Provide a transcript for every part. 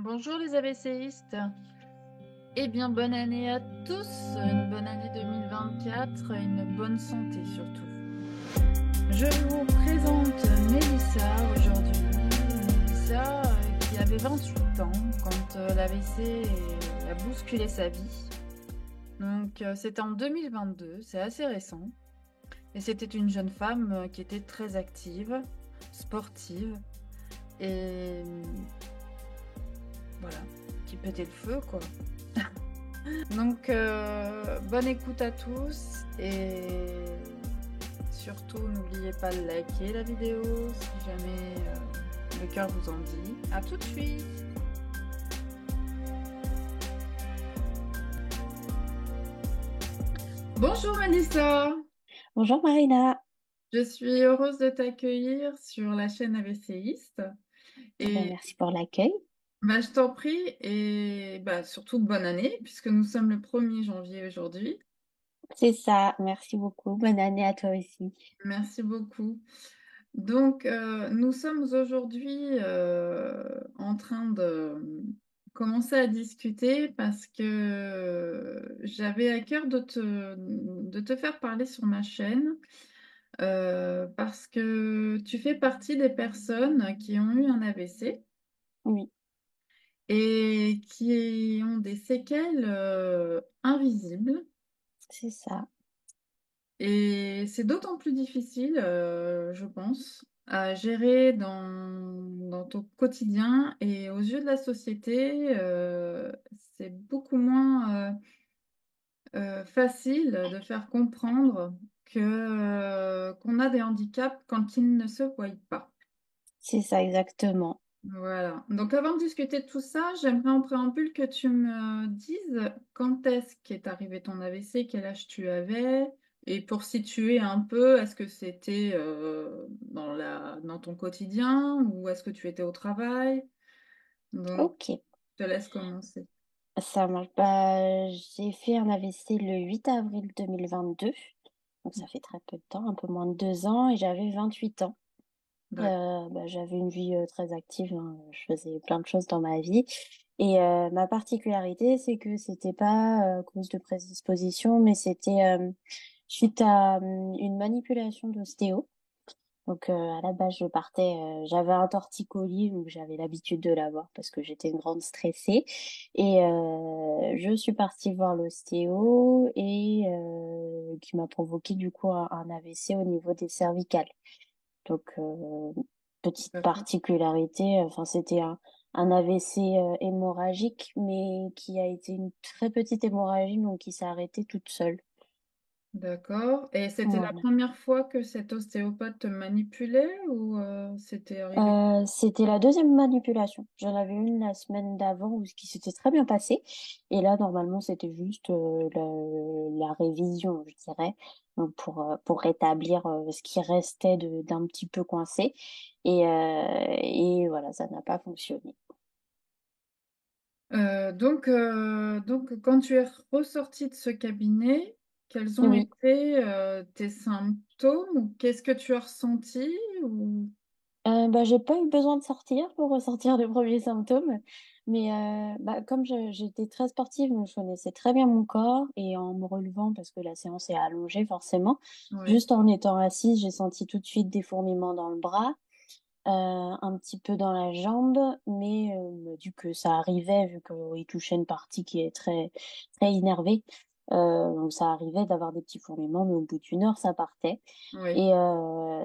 Bonjour les ABCistes. Eh bien, bonne année à tous, une bonne année 2024, une bonne santé surtout. Je vous présente Mélissa aujourd'hui. Mélissa qui avait 28 ans quand l'AVC a bousculé sa vie. Donc c'était en 2022, c'est assez récent. Et c'était une jeune femme qui était très active, sportive et voilà, qui pétait le feu quoi. Donc, bonne écoute à tous et surtout n'oubliez pas de liker la vidéo si jamais le cœur vous en dit. À tout de suite. Bonjour Melissa, Bonjour Marina. je suis heureuse de t'accueillir sur la chaîne AVCiste et Merci pour l'accueil. je t'en prie et surtout bonne année puisque nous sommes le 1er janvier aujourd'hui. C'est ça, merci beaucoup. Bonne année à toi aussi. Merci beaucoup. Donc, nous sommes aujourd'hui en train de commencer à discuter parce que j'avais à cœur de te faire parler sur ma chaîne parce que tu fais partie des personnes qui ont eu un AVC Oui, et qui ont des séquelles invisibles. c'est ça. Et c'est d'autant plus difficile, je pense, à gérer dans ton quotidien et aux yeux de la société, c'est beaucoup moins facile de faire comprendre qu'on a des handicaps quand ils ne se voient pas. C'est ça exactement. Voilà. Donc avant de discuter de tout ça, j'aimerais en préambule que tu me dises quand est-ce qu'est arrivé ton AVC, quel âge tu avais, et pour situer un peu, est-ce que c'était dans ton quotidien ou est-ce que tu étais au travail? Donc, Ok, je te laisse commencer. ça marche. J'ai fait un AVC le 8 avril 2022. Donc ça fait très peu de temps, un peu moins de 2 ans, et j'avais 28 ans. D'accord. J'avais une vie très active, hein. Je faisais plein de choses dans ma vie. Et ma particularité, c'est que c'était pas cause de prédisposition, mais c'était suite à une manipulation d'ostéo. Donc à la base, j'avais un torticolis, donc j'avais l'habitude de l'avoir parce que j'étais une grande stressée. Et je suis partie voir l'ostéo et qui m'a provoqué du coup un AVC au niveau des cervicales. Donc petite D'accord. particularité, enfin c'était un AVC hémorragique, mais qui a été une très petite hémorragie, donc qui s'est arrêtée toute seule. D'accord. Et c'était la Voilà. première fois que cet ostéopathe te manipulait ou c'était arrivé? C'était la deuxième manipulation. J'en avais une la semaine d'avant qui s'était très bien passée. Et là, normalement, c'était juste la révision, je dirais, donc pour rétablir ce qui restait d'un petit peu coincé. Et voilà, ça n'a pas fonctionné. Donc, quand tu es ressortie de ce cabinet, quels ont Oui. été tes symptômes ou qu'est-ce que tu as ressenti ou... J'ai pas eu besoin de sortir pour ressentir les premiers symptômes, mais comme j'étais très sportive, donc je connaissais très bien mon corps et en me relevant parce que la séance est allongée forcément, Oui, juste en étant assise, j'ai senti tout de suite des fourmillements dans le bras, un petit peu dans la jambe, mais du que ça arrivait vu qu'il touchait une partie qui est très très innervée, donc ça arrivait d'avoir des petits fourmillements, mais au bout d'une heure ça partait. oui. Et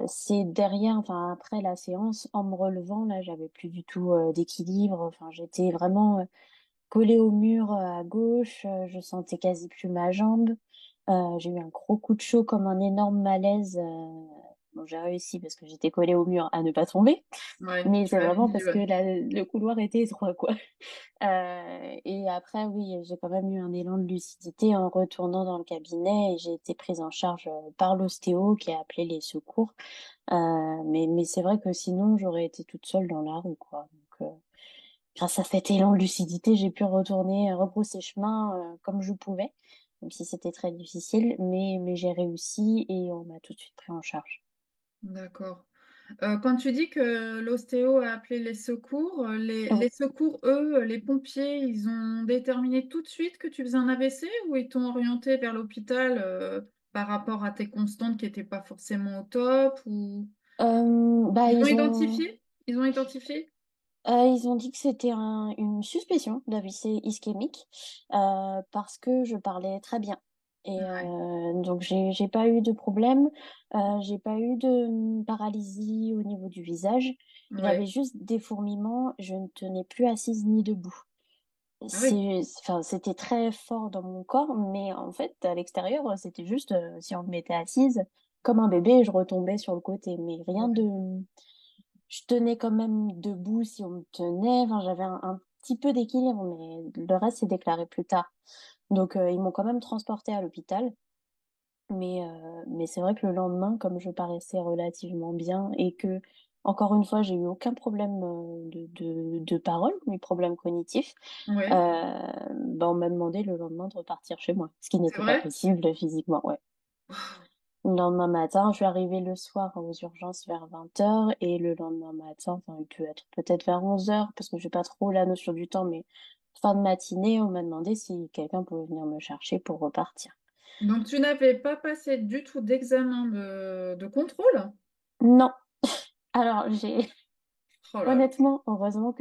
c'est derrière, enfin après la séance, en me relevant, là, j'avais plus du tout d'équilibre. Enfin, j'étais vraiment collée au mur à gauche. Je sentais quasi plus ma jambe. J'ai eu un gros coup de chaud, comme un énorme malaise. Bon, j'ai réussi parce que j'étais collée au mur à ne pas tomber. Ouais, Mais tu c'est m'as vraiment dit, parce que ouais. le couloir était étroit, quoi. Et après, oui, j'ai quand même eu un élan de lucidité en retournant dans le cabinet et j'ai été prise en charge par l'ostéo qui a appelé les secours. Mais c'est vrai que sinon, j'aurais été toute seule dans la rue, quoi. Donc, grâce à cet élan de lucidité, j'ai pu retourner, rebrousser chemin comme je pouvais, même si c'était très difficile, mais j'ai réussi et on m'a tout de suite pris en charge. D'accord. Quand tu dis que l'ostéo a appelé les secours, les Oui. secours, eux, les pompiers, ils ont déterminé tout de suite que tu faisais un AVC ou ils t'ont orienté vers l'hôpital, par rapport à tes constantes qui étaient pas forcément au top ou Bah, ils ont identifié? Ils ont identifié? ils ont dit que c'était une suspicion d'AVC ischémique parce que je parlais très bien. Et Ouais, donc j'ai pas eu de problème, j'ai pas eu de paralysie au niveau du visage. J'avais ouais. juste des fourmillements, je ne tenais plus assise ni debout. Ah oui, Enfin, c'était très fort dans mon corps, mais en fait, à l'extérieur, c'était juste si on me mettait assise comme un bébé, je retombais sur le côté, mais rien ouais. de. Je tenais quand même debout si on me tenait. Enfin, j'avais un petit peu d'équilibre, mais le reste s'est déclaré plus tard. Donc, ils m'ont quand même transporté à l'hôpital. Mais c'est vrai que le lendemain, comme je paraissais relativement bien et que, encore une fois, j'ai eu aucun problème de parole, ni problème cognitif, Ouais, bah, on m'a demandé le lendemain de repartir chez moi, ce qui c'est n'était pas vrai? possible physiquement, ouais. Le lendemain matin, je suis arrivée le soir aux urgences vers 20h et le lendemain matin, enfin, il peut être peut-être vers 11h parce que j'ai pas trop la notion du temps, mais fin de matinée, on m'a demandé si quelqu'un pouvait venir me chercher pour repartir. Donc tu n'avais pas passé du tout d'examen de contrôle? Non. Alors, j'ai Oh là là. honnêtement, heureusement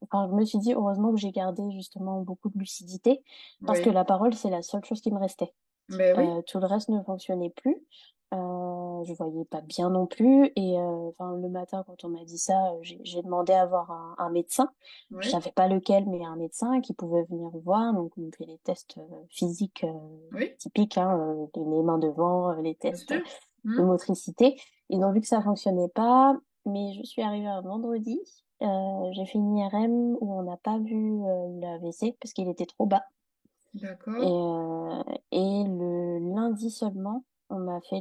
enfin, je me suis dit heureusement que j'ai gardé justement beaucoup de lucidité parce que Oui, la parole, c'est la seule chose qui me restait. mais oui, Tout le reste ne fonctionnait plus. Je voyais pas bien non plus. Et enfin, le matin, quand on m'a dit ça, j'ai demandé à voir un médecin. Je oui, savais pas lequel, mais un médecin qui pouvait venir voir. Donc, on me fait les tests physiques oui, typiques, hein, les mains devant, les bien tests sûr. de Hmm. motricité. Ils ont vu que ça fonctionnait pas, mais je suis arrivée un vendredi. J'ai fait une IRM où on n'a pas vu l'AVC parce qu'il était trop bas. Et, D'accord. euh, et le lundi seulement, on m'a fait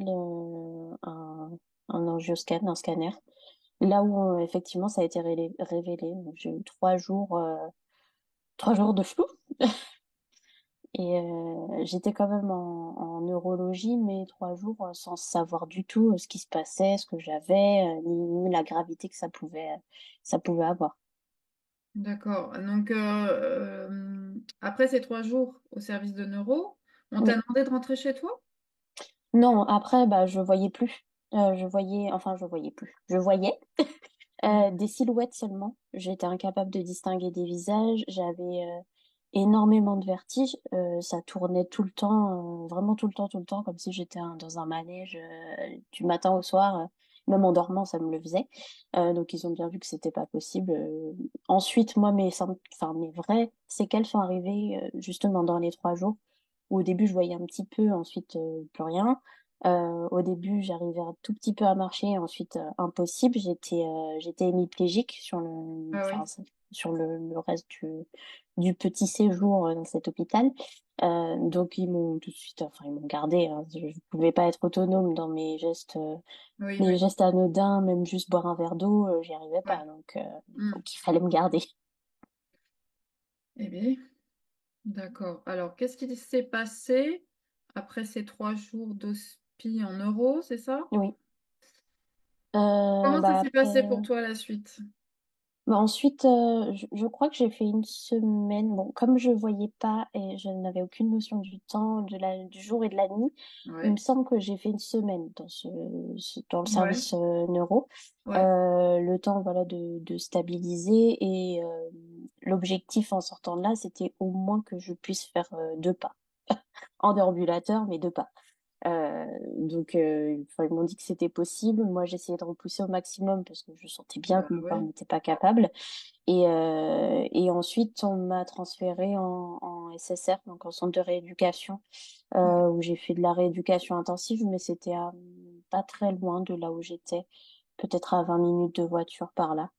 un angioscan, un scanner, là où effectivement ça a été révélé. Donc, j'ai eu 3 jours, 3 jours de flou. Et j'étais quand même en neurologie, mais 3 jours sans savoir du tout ce qui se passait, ce que j'avais, ni la gravité que ça pouvait avoir. D'accord. Donc, après ces 3 jours au service de neuro, on t'a Oui. demandé de rentrer chez toi? Non, après, bah, je voyais plus. Enfin, je voyais plus. Je voyais Oui. des silhouettes seulement. J'étais incapable de distinguer des visages. J'avais énormément de vertige. Ça tournait tout le temps, vraiment tout le temps, comme si j'étais dans un manège du matin au soir. Même en dormant, ça me le faisait. Donc, ils ont bien vu que c'était pas possible. Ensuite, moi, enfin, mes vraies séquelles sont arrivées justement dans les 3 jours. Où au début, je voyais un petit peu, ensuite plus rien. Au début, j'arrivais un tout petit peu à marcher, ensuite impossible. J'étais hémiplégique Ah enfin, oui. sur le reste du petit séjour dans cet hôpital. Donc ils m'ont tout de suite, enfin ils m'ont gardé, hein. Je ne pouvais pas être autonome dans Oui, mes oui. gestes anodins, même juste boire un verre d'eau, j'y arrivais Ouais. pas. Hmm. Donc il fallait me garder. Eh bien, d'accord. Alors, qu'est-ce qui s'est passé après ces 3 jours d'hospi en neuro, c'est ça? Oui. Comment ça Bah s'est après. passé pour toi la suite? Bah ensuite, je crois que j'ai fait une semaine. Bon, comme je voyais pas et je n'avais aucune notion du temps, du jour et de la nuit, il me Ouais. semble que j'ai fait une semaine dans le Ouais. service neuro. Ouais. Le temps, voilà, de stabiliser et l'objectif en sortant de là, c'était au moins que je puisse faire 2 pas en déambulateur, mais 2 pas. Donc, enfin, ils m'ont dit que c'était possible. Moi, j'essayais de repousser au maximum parce que je sentais bien Bah que mon corps ouais. n'était pas capable. Et ensuite, on m'a transférée en SSR, donc en centre de rééducation, où j'ai fait de la rééducation intensive, mais c'était pas très loin de là où j'étais, peut-être à 20 minutes de voiture par là.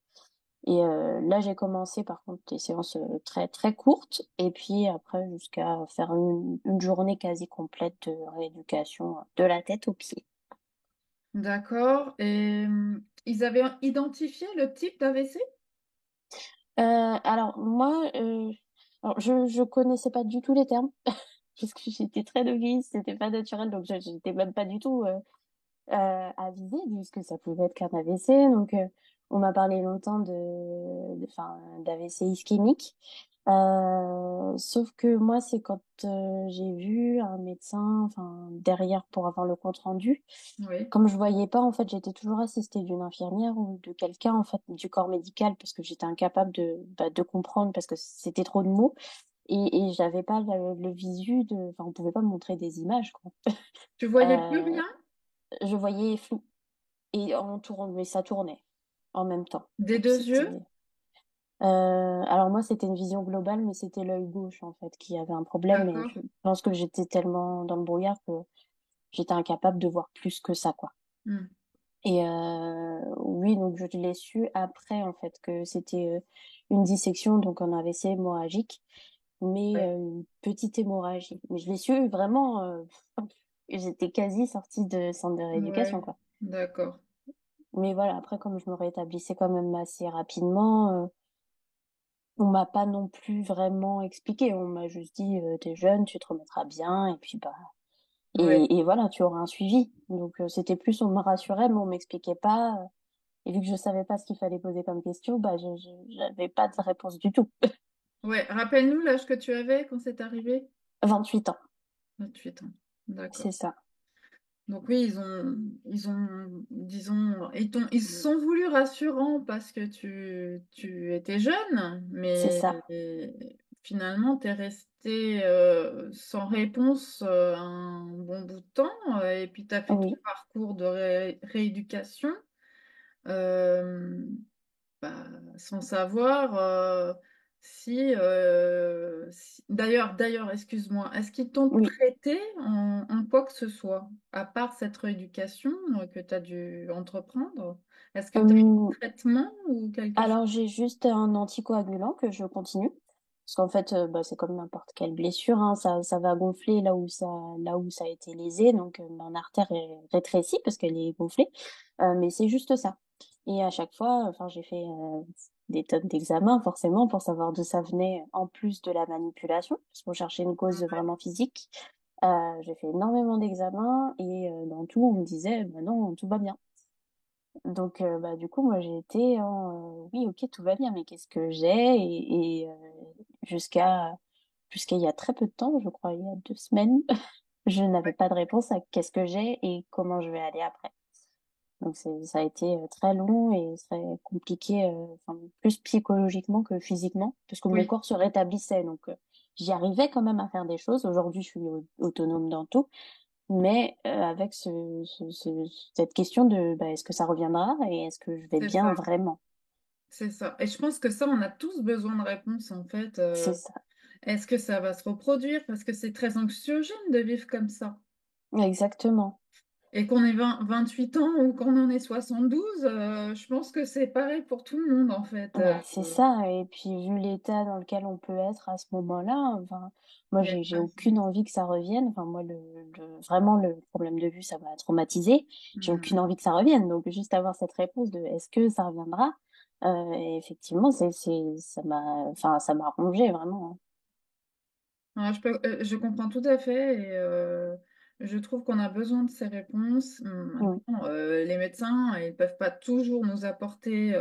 Et là, j'ai commencé par contre des séances très très courtes, et puis après jusqu'à faire une journée quasi complète de rééducation de la tête aux pieds. D'accord. Et ils avaient identifié le type d'AVC? Alors moi, alors, je connaissais pas du tout les termes parce que j'étais très novice, c'était pas naturel, donc j'étais même pas du tout. avisée de ce que ça pouvait être qu'un AVC. Donc, on m'a parlé longtemps enfin, d'AVC ischémique. Sauf que moi, c'est quand j'ai vu un médecin, enfin, derrière pour avoir le compte rendu. Oui. Comme je voyais pas, en fait, j'étais toujours assistée d'une infirmière ou de quelqu'un, en fait, du corps médical, parce que j'étais incapable de comprendre, parce que c'était trop de mots. Et j'avais pas le visu enfin, on pouvait pas me montrer des images, quoi. Tu voyais plus Euh, rien je voyais flou. Et mais ça tournait en même temps. des Donc deux yeux? alors moi c'était une vision globale, mais c'était l'œil gauche en fait qui avait un problème. Mais D'accord. je pense que j'étais tellement dans le brouillard que j'étais incapable de voir plus que ça, quoi. Hmm. Et oui, donc je l'ai su après en fait que c'était une dissection, donc un AVC hémorragique, mais Ouais. une petite hémorragie. Mais je l'ai su vraiment, j'étais quasi sortie de centre de rééducation, Ouais. quoi. D'accord. Mais voilà, après, comme je me rétablissais quand même assez rapidement, on m'a pas non plus vraiment expliqué. On m'a juste dit, t'es jeune, tu te remettras bien, et puis bah, Ouais. et voilà, tu auras un suivi. Donc c'était plus, on me rassurait, mais on m'expliquait pas. Et vu que je savais pas ce qu'il fallait poser comme question, bah, j'avais pas de réponse du tout. Ouais. Rappelle-nous l'âge que tu avais quand c'est arrivé. 28 ans, 28 ans. c'est D'accord. ça, Donc oui, disons, ils se sont voulu rassurants parce que tu étais jeune, c'est mais ça. finalement, tu es resté sans réponse un bon bout de temps, et puis tu as fait tout Oui, le parcours de rééducation. euh, bah, sans savoir d'ailleurs, excuse-moi, est-ce qu'ils t'ont oui. traité en quoi que ce soit, à part cette rééducation que tu as dû entreprendre? Est-ce que tu as eu Hum, un traitement ou quelque chose? alors j'ai juste un anticoagulant que je continue. Parce qu'en fait, bah, c'est comme n'importe quelle blessure, hein, ça va gonfler là où ça a été lésé, donc mon artère est rétrécie parce qu'elle est gonflée, mais c'est juste ça. Et à chaque fois, enfin, j'ai fait des tonnes d'examens forcément pour savoir d'où ça venait, en plus de la manipulation, parce qu'on cherchait une cause vraiment physique. J'ai fait énormément d'examens et dans tout, on me disait, bah non, tout va bien. Donc, bah, du coup, moi, j'ai été en, oui, ok, tout va bien, mais qu'est-ce que j'ai? Jusqu'à il y a très peu de temps, je crois, il y a 2 semaines, je n'avais pas de réponse à qu'est-ce que j'ai et comment je vais aller après. Donc, ça a été très long et très compliqué, enfin, plus psychologiquement que physiquement, parce que mon Oui, corps se rétablissait. Donc, j'y arrivais quand même à faire des choses. Aujourd'hui, je suis autonome dans tout, mais avec cette question de bah, est-ce que ça reviendra et est-ce que je vais c'est bien ça, vraiment? c'est ça. Et je pense que ça, on a tous besoin de réponses en fait. C'est ça. Est-ce que ça va se reproduire? Parce que c'est très anxiogène de vivre comme ça. Exactement. Et qu'on ait 28 ans ou qu'on en ait 72, je pense que c'est pareil pour tout le monde en fait. Bah, c'est ça. Et puis, vu l'état dans lequel on peut être à ce moment-là, enfin, moi, Oui, j'ai aucune envie que ça revienne. Enfin, moi, vraiment, le problème de vue, ça m'a traumatisée. J'ai mm. aucune envie que ça revienne. Donc, juste avoir cette réponse de est-ce que ça reviendra? Et effectivement, enfin, ça m'a rongé vraiment, Ouais, je comprends tout à fait et je trouve qu'on a besoin de ces réponses. hein. Maintenant, les médecins, ils peuvent pas toujours nous apporter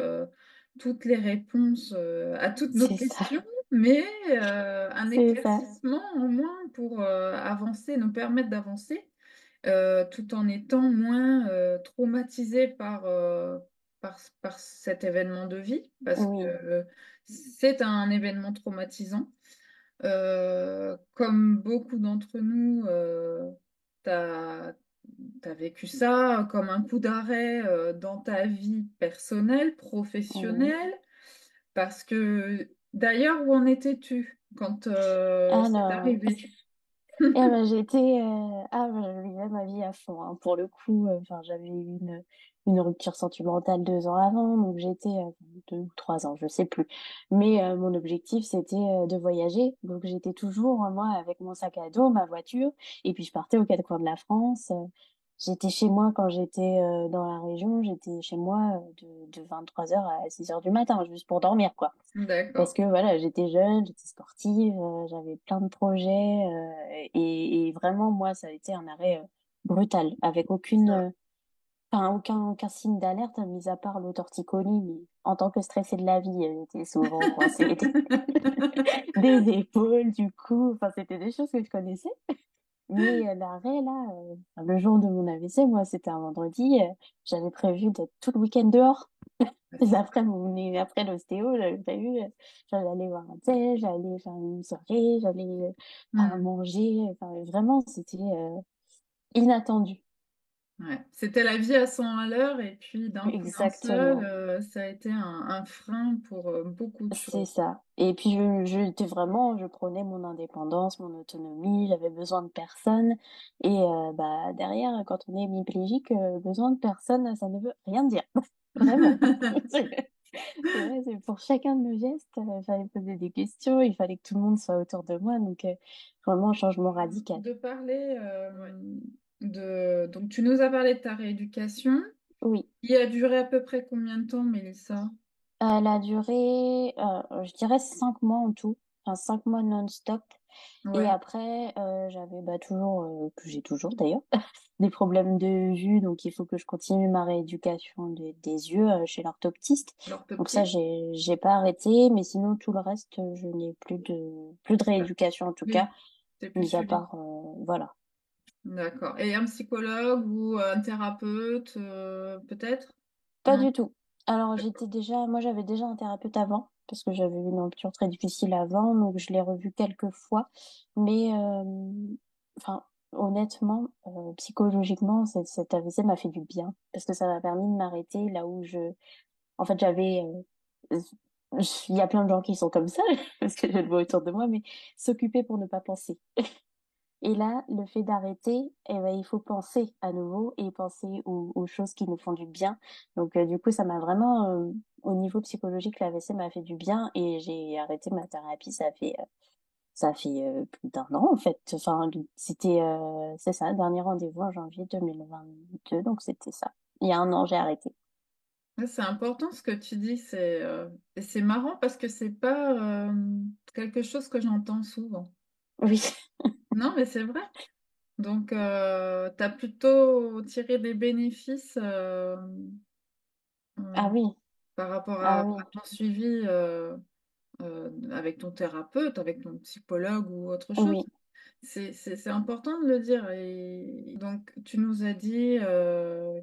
toutes les réponses à toutes nos C'est ça. questions, mais un C'est ça. éclaircissement au moins pour avancer, nous permettre d'avancer. Tout en étant moins traumatisé par cet événement de vie, parce que Oui, c'est un événement traumatisant. Comme beaucoup d'entre nous, tu as vécu ça comme un coup d'arrêt dans ta vie personnelle, oui. professionnelle, parce que d'ailleurs, où en étais-tu quand c'est Alors, arrivé? et ben, je vivais ma vie à fond, hein. Pour le coup, enfin, j'avais eu une rupture sentimentale 2 ans avant, donc 2 ou 3 ans, je sais plus. Mais mon objectif, c'était de voyager. Donc j'étais toujours, moi, avec mon sac à dos, ma voiture, et puis je partais aux 4 coins de la France. J'étais chez moi quand j'étais dans la région, j'étais chez moi de 23 heures à 6 heures du matin, juste pour dormir, quoi. Parce D'accord. que voilà, j'étais jeune, j'étais sportive, j'avais plein de projets et vraiment moi ça a été un arrêt brutal avec C'est ça. enfin, aucun signe d'alerte, mis à part le torticolis, mais en tant que stressée de la vie, j'étais souvent coincée des épaules, du cou, enfin, c'était des choses que je connaissais. Mais l'arrêt, là, le jour de mon AVC, moi, c'était un vendredi, j'avais prévu d'être tout le week-end dehors. Après l'ostéo, j'avais prévu, j'allais aller voir un thé, j'allais faire une soirée, j'allais Hmm. manger, enfin, vraiment, c'était inattendu. Ouais. C'était la vie à 100 à l'heure et puis d'un coup d'un seul, Exactement. ça a été un frein pour beaucoup de C'est choses. ça. Et puis j'étais vraiment, je prenais mon indépendance, mon autonomie, j'avais besoin de personne. Et bah derrière, quand on est hémiplégique, besoin de personne, ça ne veut rien dire. Vraiment. C'est vrai, c'est pour chacun de nos gestes, il fallait poser des questions, il fallait que tout le monde soit autour de moi. Donc vraiment un changement radical. De parler ouais, donc tu nous as parlé de ta rééducation. Oui. Il a duré à peu près combien de temps, Mélissa? La durée, je dirais 5 mois en tout. Enfin, 5 mois non-stop. Et Ouais, après, j'avais bah, toujours, que j'ai toujours d'ailleurs, des problèmes de vue, donc il faut que je continue ma rééducation des yeux chez l'orthoptiste. Donc ça, l'orthoptiste. j'ai pas arrêté, mais sinon tout le reste, je n'ai plus de rééducation en tout cas, Oui, c'est plus mis à suivi. part, voilà. D'accord. Et un psychologue ou un thérapeute, peut-être? Pas Non. du tout. Alors D'accord. moi j'avais déjà un thérapeute avant, parce que j'avais eu une rupture très difficile avant, donc je l'ai revu quelques fois. Mais enfin, honnêtement, psychologiquement, cet AVC m'a fait du bien, parce que ça m'a permis de m'arrêter là où en fait, il y a plein de gens qui sont comme ça, parce que je le vois autour de moi, mais s'occuper pour ne pas penser. Et là, le fait d'arrêter, eh ben, il faut penser à nouveau et penser aux choses qui nous font du bien. Donc, du coup, ça m'a vraiment, au niveau psychologique, l'AVC m'a fait du bien et j'ai arrêté ma thérapie. Ça fait plus d'un an, en fait. Enfin, c'est ça, dernier rendez-vous en janvier 2022. Donc, c'était ça. Il y a un an, j'ai arrêté. Ouais, c'est important ce que tu dis, et c'est marrant parce que c'est pas quelque chose que j'entends souvent. Oui. Non, mais c'est vrai. Donc, tu as plutôt tiré des bénéfices Ah euh, oui. par rapport Ah à oui. ton suivi avec ton thérapeute, avec ton psychologue ou autre chose. Oui. C'est important de le dire. Et donc, tu nous as dit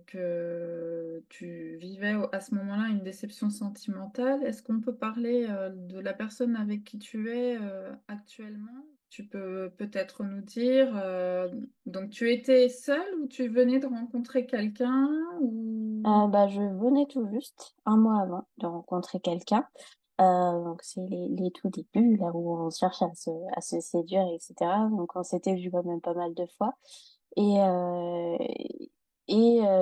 que tu vivais à ce moment-là une déception sentimentale. Est-ce qu'on peut parler de la personne avec qui tu es actuellement? Tu peux peut-être nous dire, donc tu étais seule ou tu venais de rencontrer quelqu'un ou... Bah, je venais tout juste, un mois avant, de rencontrer quelqu'un. Donc c'est les tout débuts, là où on cherche à se séduire, etc. Donc on s'était vu quand même pas mal de fois. Et,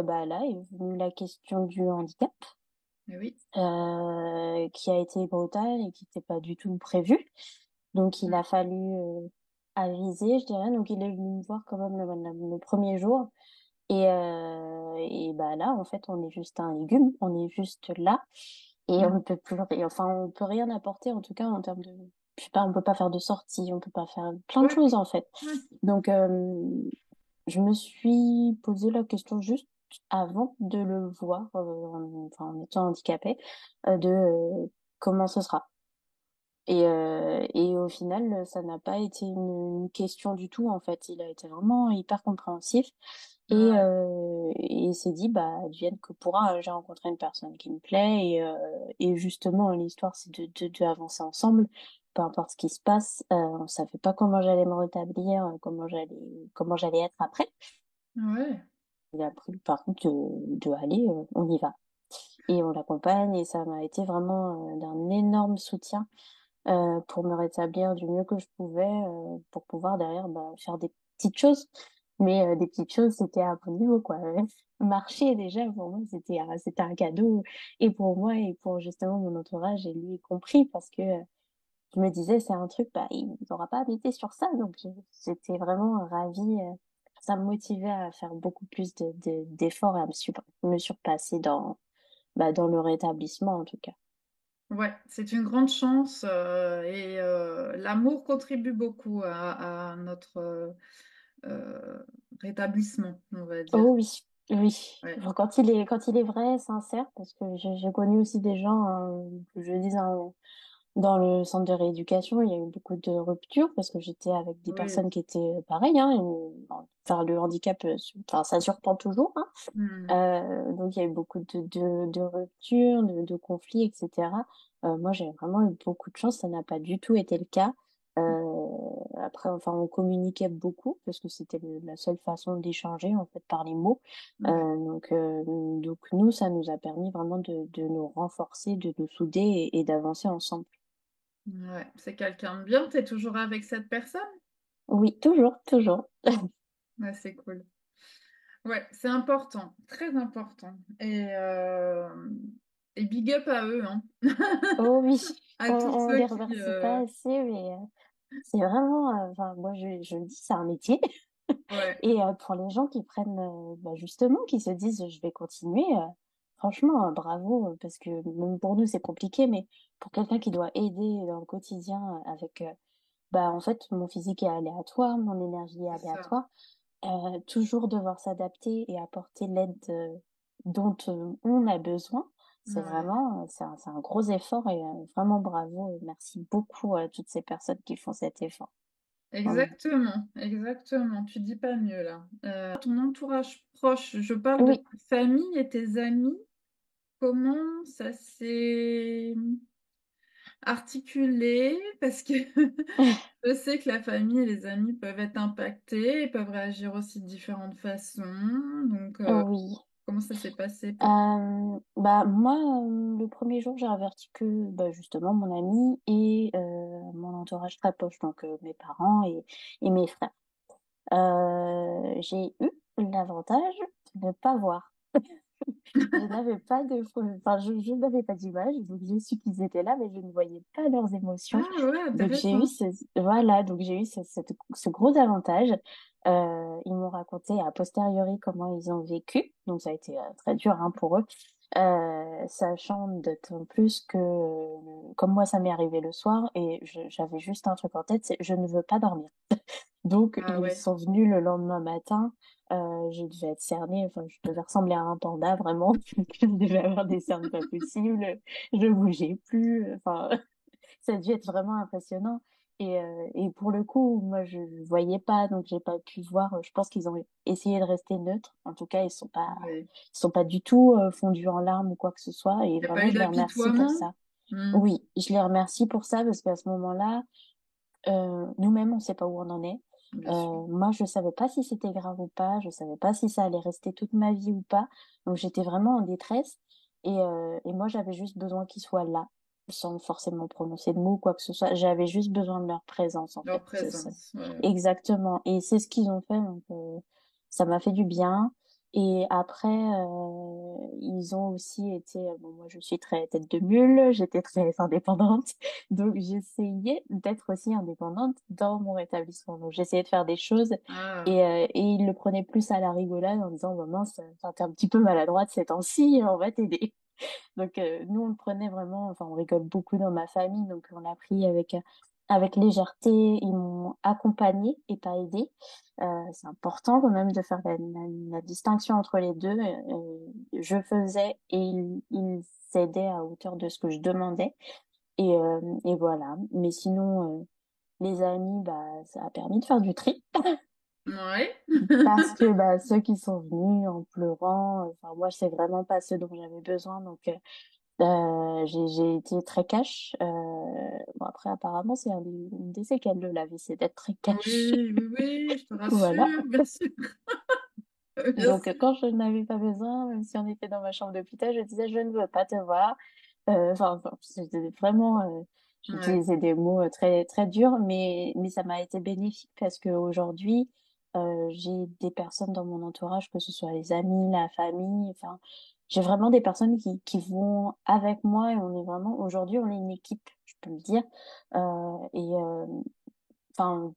bah là est venue la question du handicap, Eh oui. qui a été brutale et qui n'était pas du tout prévu. Donc il a fallu aviser, je dirais. Donc il est venu me voir quand même le premier jour. Et bah là, en fait, on est juste un légume, on est juste là, et on Mm. ne peut plus, enfin, on peut rien apporter, en tout cas, en termes de, je sais pas, on peut pas faire de sortie, on peut pas faire plein de Ouais, choses, en fait. ouais. Donc, je me suis posé la question juste avant de le voir, enfin, en étant handicapé, de comment ce sera. Et au final, ça n'a pas été une question du tout, en fait. Il a été vraiment hyper compréhensif. Ouais. Et il s'est dit, bah, advienne que pourra, j'ai rencontré une personne qui me plaît. Et justement, l'histoire, c'est de avancer ensemble, peu importe ce qui se passe. On savait pas comment j'allais me rétablir, comment j'allais être après. Ouais. Il a pris le parti de aller, on y va. Et on l'accompagne, et ça m'a été vraiment d'un énorme soutien pour me rétablir du mieux que je pouvais, pour pouvoir derrière bah, faire des petites choses. Mais des petites choses, c'était à bon niveau, quoi. Marcher, déjà, pour moi, c'était un cadeau. Et pour moi, et pour justement mon entourage, et lui y compris, parce que je me disais, c'est un truc, bah, il n'aura pas habité sur ça. Donc, j'étais vraiment ravie. Ça me motivait à faire beaucoup plus d'efforts et à me surpasser dans le rétablissement, en tout cas. Ouais, c'est une grande chance et l'amour contribue beaucoup à notre rétablissement, on va dire. Oh oui. Oui, Ouais. enfin, quand il est vrai, sincère, parce que j'ai connu aussi des gens, que je dis, dans le centre de rééducation, il y a eu beaucoup de ruptures parce que j'étais avec des Oui. personnes qui étaient pareilles, hein, enfin, le handicap, enfin, ça surprend toujours, hein. Hmm. Donc il y a eu beaucoup de ruptures, de conflits, etc. Moi, j'ai vraiment eu beaucoup de chance, ça n'a pas du tout été le cas. Après, enfin, on communiquait beaucoup parce que c'était la seule façon d'échanger, en fait, par les mots. Ouais. Donc nous, ça nous a permis vraiment de nous renforcer, de nous souder et d'avancer ensemble. Ouais. C'est quelqu'un de bien, t'es toujours avec cette personne? Oui, toujours, toujours. Ouais, c'est cool. Ouais, c'est important, très important. Et big up à eux, hein. Oh oui, À tous on ceux les qui... remercie pas assez, mais c'est vraiment, enfin, moi je le dis, c'est un métier. Ouais, Et pour les gens qui prennent, bah, justement, qui se disent, je vais continuer, franchement, bravo, parce que même pour nous, c'est compliqué, mais pour quelqu'un qui doit aider dans le quotidien avec, bah, en fait, mon physique est aléatoire, mon énergie est c'est ça. aléatoire, toujours devoir s'adapter et apporter l'aide dont on a besoin, Ouais. c'est un gros effort et vraiment bravo. Merci beaucoup à toutes ces personnes qui font cet effort. Vraiment. Exactement, exactement. Tu dis pas mieux là. Ton entourage proche, je parle de Oui. ta famille et tes amis. Comment ça s'est articulé? Parce que je sais que la famille et les amis peuvent être impactés et peuvent réagir aussi de différentes façons. Donc, Oui. comment ça s'est passé pour... Bah moi, le premier jour, j'ai averti que bah, justement mon ami et mon entourage très proche, donc mes parents et mes frères. J'ai eu l'avantage de ne pas voir. Je n'avais pas enfin, je n'avais pas d'image, donc j'ai su qu'ils étaient là, mais je ne voyais pas leurs émotions. Ah ouais, Donc j'ai eu intéressant. voilà, donc j'ai eu ce gros avantage. Ils m'ont raconté a posteriori comment ils ont vécu, donc ça a été très dur hein, pour eux, sachant d'autant plus que comme moi ça m'est arrivé le soir et j'avais juste un truc en tête, c'est je ne veux pas dormir. Donc, Ah ils ouais. sont venus le lendemain matin. Je devais être cernée, enfin, je devais ressembler à un panda, vraiment. Je devais avoir des cernes pas possibles. Je bougeais plus. Enfin, ça a dû être vraiment impressionnant. Et pour le coup, moi, je voyais pas, donc j'ai pas pu voir. Je pense qu'ils ont essayé de rester neutres. En tout cas, Ouais. ils sont pas du tout fondus en larmes ou quoi que ce soit. Et Il n'y a pas vraiment, eu je les remercie pour d'apitoiement? ça. Hmm, Oui, je les remercie pour ça parce qu'à ce moment-là, nous-mêmes, on sait pas où on en est. bien sûr. Moi, je savais pas si c'était grave ou pas, je savais pas si ça allait rester toute ma vie ou pas. Donc, j'étais vraiment en détresse. Et moi, j'avais juste besoin qu'ils soient là, sans forcément prononcer de mots ou quoi que ce soit. J'avais juste besoin de leur présence, en Leur fait. présence. Ouais. Exactement. Et c'est ce qu'ils ont fait. Donc, ça m'a fait du bien. Et après, ils ont aussi été, bon, moi, je suis très tête de mule, j'étais très indépendante. Donc, j'essayais d'être aussi indépendante dans mon établissement. Donc, j'essayais de faire des choses Ah, et ils le prenaient plus à la rigolade en disant, maman, ça, t'es un petit peu maladroite ces temps-ci, on va t'aider. Donc, nous, on le prenait vraiment, enfin, on rigole beaucoup dans ma famille, donc on l'a pris avec légèreté. Ils m'ont accompagnée et pas aidée. C'est important quand même de faire la distinction entre les deux. Je faisais et ils s'aidaient à hauteur de ce que je demandais. Et voilà. Mais sinon, les amis, bah, ça a permis de faire du tri. ouais. Parce que bah, ceux qui sont venus en pleurant, enfin, moi, c'est vraiment pas ce dont j'avais besoin. Donc, j'ai été très cash. Bon, après, apparemment, c'est une des séquelles de la vie, c'est d'être très Oui, cash. oui, oui, je te Voilà. rassure, bien sûr. Bien Donc, sûr. quand je n'avais pas besoin, même si on était dans ma chambre d'hôpital, je disais, je ne veux pas te voir. C'était vraiment, Ouais. j'utilisais des mots très, très durs, mais ça m'a été bénéfique parce qu'aujourd'hui, j'ai des personnes dans mon entourage, que ce soit les amis, la famille, enfin, j'ai vraiment des personnes qui vont avec moi et on est vraiment, aujourd'hui, on est une équipe, je peux le dire. Enfin,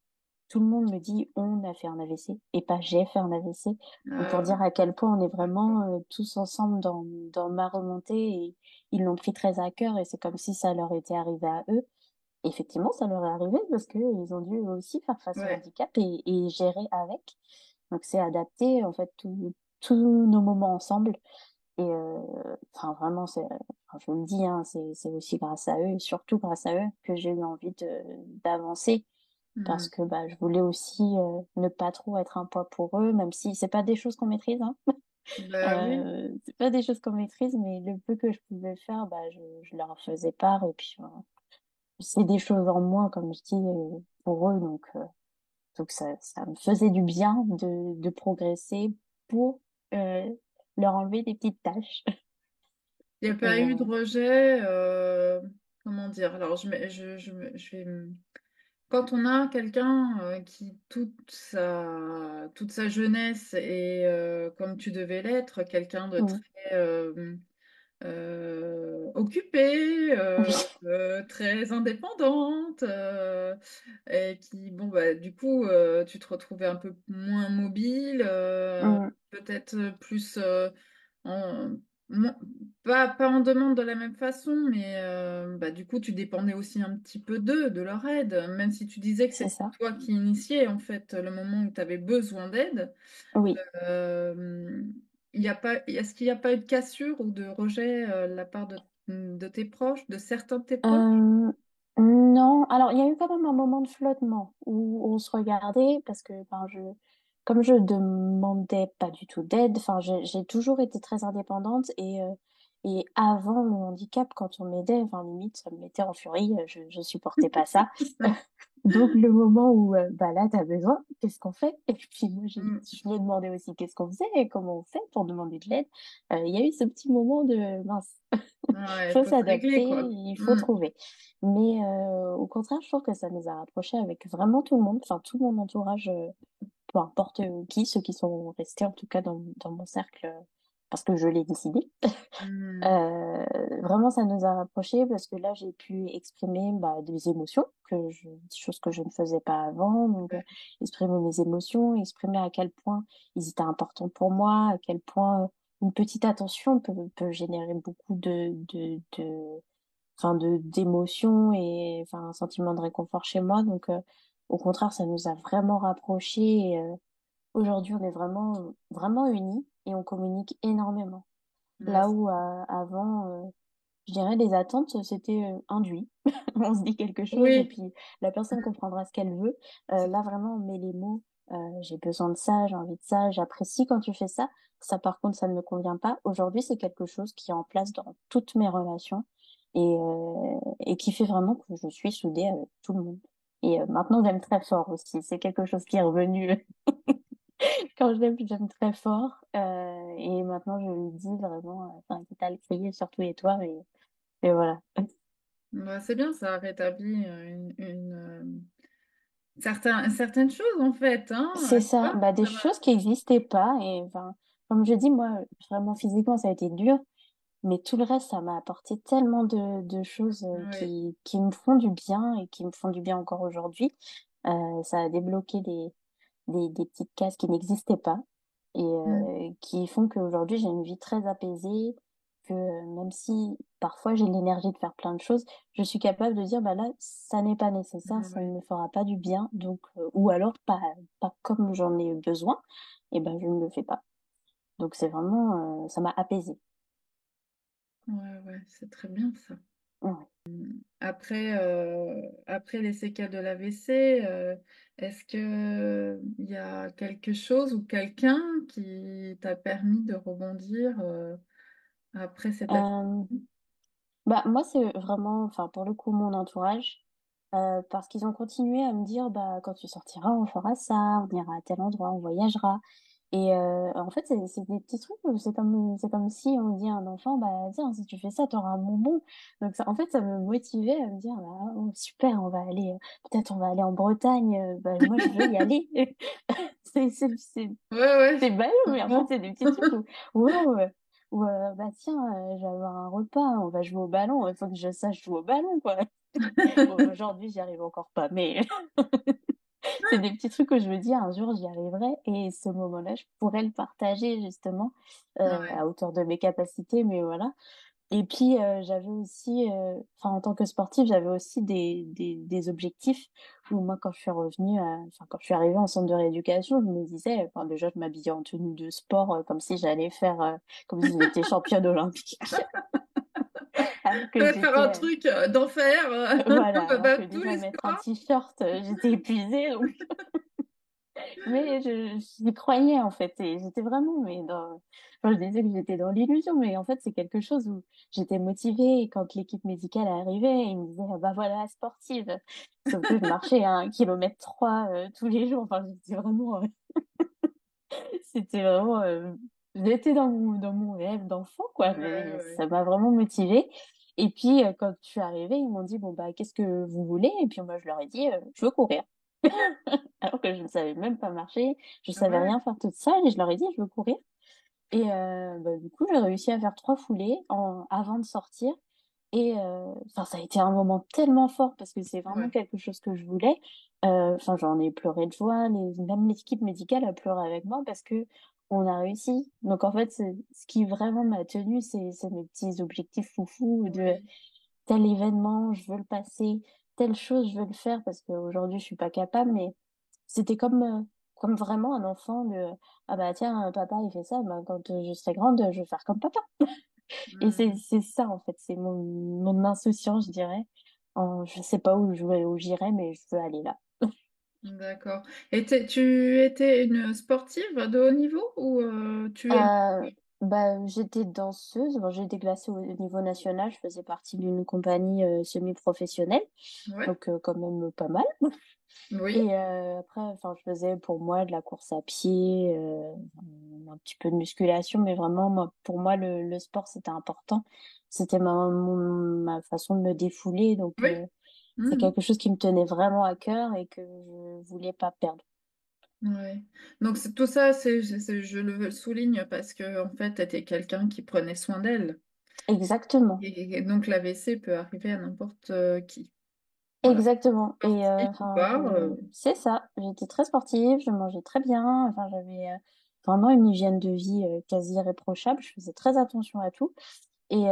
tout le monde me dit on a fait un AVC et pas j'ai fait un AVC. Donc pour Ah, dire à quel point on est d'accord. vraiment tous ensemble dans ma remontée et ils l'ont pris très à cœur et c'est comme si ça leur était arrivé à eux. Effectivement, ça leur est arrivé parce que ils ont dû aussi faire face au Ouais. handicap et gérer avec. Donc c'est adapter en fait tous nos moments ensemble. Et enfin, vraiment, enfin, je le dis, hein, c'est aussi grâce à eux, et surtout grâce à eux, que j'ai eu envie d'avancer. Parce Mm. que bah, je voulais aussi ne pas trop être un poids pour eux, même si c'est pas des choses qu'on maîtrise, hein. Bah oui. C'est pas des choses qu'on maîtrise, mais le peu que je pouvais faire, bah, je leur faisais part. Et puis, c'est des choses en moins, comme je dis, pour eux. Donc ça me faisait du bien de progresser pour euh, leur enlever des petites tâches. Il n'y a Et pas eu de rejet. Comment dire? Alors, je vais. Quand on a quelqu'un qui, toute sa jeunesse, est, comme tu devais l'être, quelqu'un de mm, très occupée, oui, très indépendante, et qui, bon, bah, du coup, tu te retrouvais un peu moins mobile, mm, peut-être plus en, moins- pas en demande de la même façon, mais bah, du coup, tu dépendais aussi un petit peu d'eux, de leur aide, même si tu disais que c'est c'était ça. toi qui initiais, en fait, le moment où tu avais besoin d'aide. Oui. Euh, est-ce qu'il n'y a pas eu de cassure ou de rejet de la part de tes proches, de certains de tes proches? Euh, non, alors il y a eu quand même un moment de flottement où on se regardait parce que ben, comme je demandais pas du tout d'aide, enfin j'ai toujours été très indépendante et avant le handicap, quand on m'aidait, enfin limite ça me mettait en furie, je supportais pas ça. Donc le moment où bah là t'as besoin, qu'est-ce qu'on fait? Et puis moi Mm. je me demandais aussi qu'est-ce qu'on faisait et comment on fait pour demander de l'aide. Il y a eu ce petit moment de mince. Ouais, il Faut faut se s'adapter, régler, quoi. il faut Mm. trouver. Mais au contraire, je trouve que ça nous a rapprochés avec vraiment tout le monde, enfin tout mon entourage, peu importe qui, ceux qui sont restés en tout cas dans mon cercle, parce que je l'ai décidé. Mm. Vraiment, ça nous a rapprochés parce que là, j'ai pu exprimer bah, des émotions, chose que je ne faisais pas avant. Donc, exprimer mes émotions, exprimer à quel point ils étaient importants pour moi, à quel point une petite attention peut générer beaucoup enfin, d'émotions et enfin, un sentiment de réconfort chez moi. Donc, au contraire, ça nous a vraiment rapprochés. Et, aujourd'hui, on est vraiment unis et on communique énormément. Ouais, Là où avant, je dirais les attentes, c'était induit. On se dit quelque chose et oui, puis la personne comprendra ce qu'elle veut. c'est Là, vraiment, on met les mots. J'ai besoin de ça, j'ai envie de ça, j'apprécie quand tu fais ça. Ça, par contre, ça ne me convient pas. Aujourd'hui, c'est quelque chose qui est en place dans toutes mes relations et qui fait vraiment que je suis soudée avec tout le monde. Et maintenant, j'aime très fort aussi. C'est quelque chose qui est revenu quand j'aime très fort. Et maintenant, je lui dis vraiment, enfin, quitte à le crier sur tous les toits. Et voilà. bah, c'est bien, ça a rétabli certaines choses, en fait, hein, C'est tu ça, vois, bah, des ça va. choses qui n'existaient pas. Et enfin, comme je dis, moi, vraiment physiquement, ça a été dur. Mais tout le reste, ça m'a apporté tellement de choses Oui. qui me font du bien et qui me font du bien encore aujourd'hui. Ça a débloqué des petites cases qui n'existaient pas et Mm. qui font qu'aujourd'hui j'ai une vie très apaisée, que même si parfois j'ai l'énergie de faire plein de choses, je suis capable de dire bah là ça n'est pas nécessaire, ça ne Ouais. me fera pas du bien, donc ou alors pas comme j'en ai besoin, et ben je ne le fais pas. Donc c'est vraiment ça m'a apaisée. Ouais, ouais, c'est très bien ça. Ouais. Après les séquelles de l'AVC, est-ce que il y a quelque chose ou quelqu'un qui t'a permis de rebondir après cet accident? Euh, Bah, moi, c'est vraiment, enfin, pour le coup, mon entourage, parce qu'ils ont continué à me dire, bah, quand tu sortiras, on fera ça, on ira à tel endroit, on voyagera. Et en fait, c'est des petits trucs, c'est comme si on dit à un enfant, bah, tiens, si tu fais ça, t'auras un bonbon. Donc, ça, en fait, ça me motivait à me dire, bah, oh, super, on va aller, peut-être on va aller en Bretagne, bah, moi, je veux y aller. C'est, c'est, c'est, Ouais, ouais, c'est je ballot, mais en fait, comprends. c'est des petits trucs wow, bah tiens, je vais avoir un repas, on va jouer au ballon, il faut que je sache jouer au ballon, quoi. Bon, aujourd'hui, j'y arrive encore pas, mais c'est des petits trucs que je me dis, un jour, j'y arriverai, et ce moment-là, je pourrais le partager, justement, Ouais. à hauteur de mes capacités, mais voilà. Et puis, j'avais aussi, en tant que sportive, j'avais aussi des objectifs où moi, quand je suis revenue, quand je suis arrivée en centre de rééducation, je me disais, enfin, déjà, je m'habillais en tenue de sport, comme si j'allais faire, comme si j'étais championne olympique. Alors Tu que vas faire j'étais, un truc d'enfer, voilà, alors que tous déjà les mettre un soirs. t-shirt, j'étais épuisée, donc mais j'y croyais en fait et j'étais vraiment mais je disais que j'étais dans l'illusion mais en fait c'est quelque chose où j'étais motivée et quand l'équipe médicale est arrivée ils me disaient ah bah voilà sportive sauf que je marchais à 1,3 km tous les jours enfin c'était vraiment j'étais dans mon rêve d'enfant quoi Ouais, ouais. ça m'a vraiment motivée et puis quand je suis arrivée ils m'ont dit bon bah qu'est-ce que vous voulez et puis moi je leur ai dit je veux courir alors que je ne savais même pas marcher, je savais Ouais. rien faire toute seule et je leur ai dit je veux courir. Et du coup, j'ai réussi à faire 3 foulées avant de sortir. Et ça a été un moment tellement fort parce que c'est vraiment Ouais. quelque chose que je voulais. J'en ai pleuré de joie. Même l'équipe médicale a pleuré avec moi parce que on a réussi. Donc en fait, ce qui vraiment m'a tenue, c'est mes petits objectifs foufous de Oui. tel événement, je veux le passer, telle chose, je veux le faire parce qu'aujourd'hui, je suis pas capable, mais c'était comme vraiment un enfant de, ah bah tiens, papa, il fait ça, bah, quand je serai grande, je vais faire comme papa. Et Hmm. c'est ça, en fait, c'est mon insouciance, je dirais. Je sais pas où j'irai, mais je veux aller là. D'accord. Et tu étais une sportive de haut niveau ou tu es... Euh, J'étais danseuse. Bon, j'ai été classée au niveau national. Je faisais partie d'une compagnie semi-professionnelle, Ouais. donc quand même pas mal. Oui. Et après, je faisais pour moi de la course à pied, un petit peu de musculation, mais vraiment, pour moi, le sport, c'était important. C'était ma façon de me défouler, donc Oui. c'est Mhm. quelque chose qui me tenait vraiment à cœur et que je voulais pas perdre. Ouais. Donc tout ça, je le souligne parce que en fait, tu étais quelqu'un qui prenait soin d'elle. Exactement. Et donc l'AVC peut arriver à n'importe qui. Voilà. Exactement. Et Sportif ou pas. c'est ça. J'étais très sportive, je mangeais très bien. J'avais vraiment une hygiène de vie quasi irréprochable. Je faisais très attention à tout. Et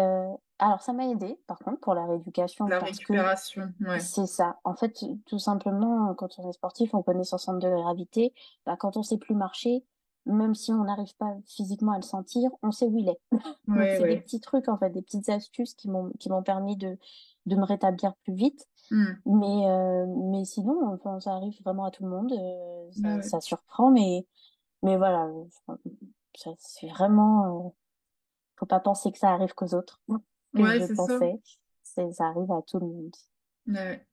alors, ça m'a aidé, par contre, pour la rééducation, La parce que récupération, ouais. c'est ça. En fait, tout simplement, quand on est sportif, on connaît son centre de gravité. Bah, quand on sait plus marcher, même si on n'arrive pas physiquement à le sentir, on sait où il est. Donc, Ouais, c'est des ouais. petits trucs, en fait, des petites astuces qui m'ont permis de me rétablir plus vite. Hmm. Mais sinon, enfin, ça arrive vraiment à tout le monde. Ouais, ouais. Ça surprend, mais voilà. Ça, c'est vraiment, faut pas penser que ça arrive qu'aux autres, que Ouais, je c'est ça. pensais. Ça arrive à tout le monde. Ouais.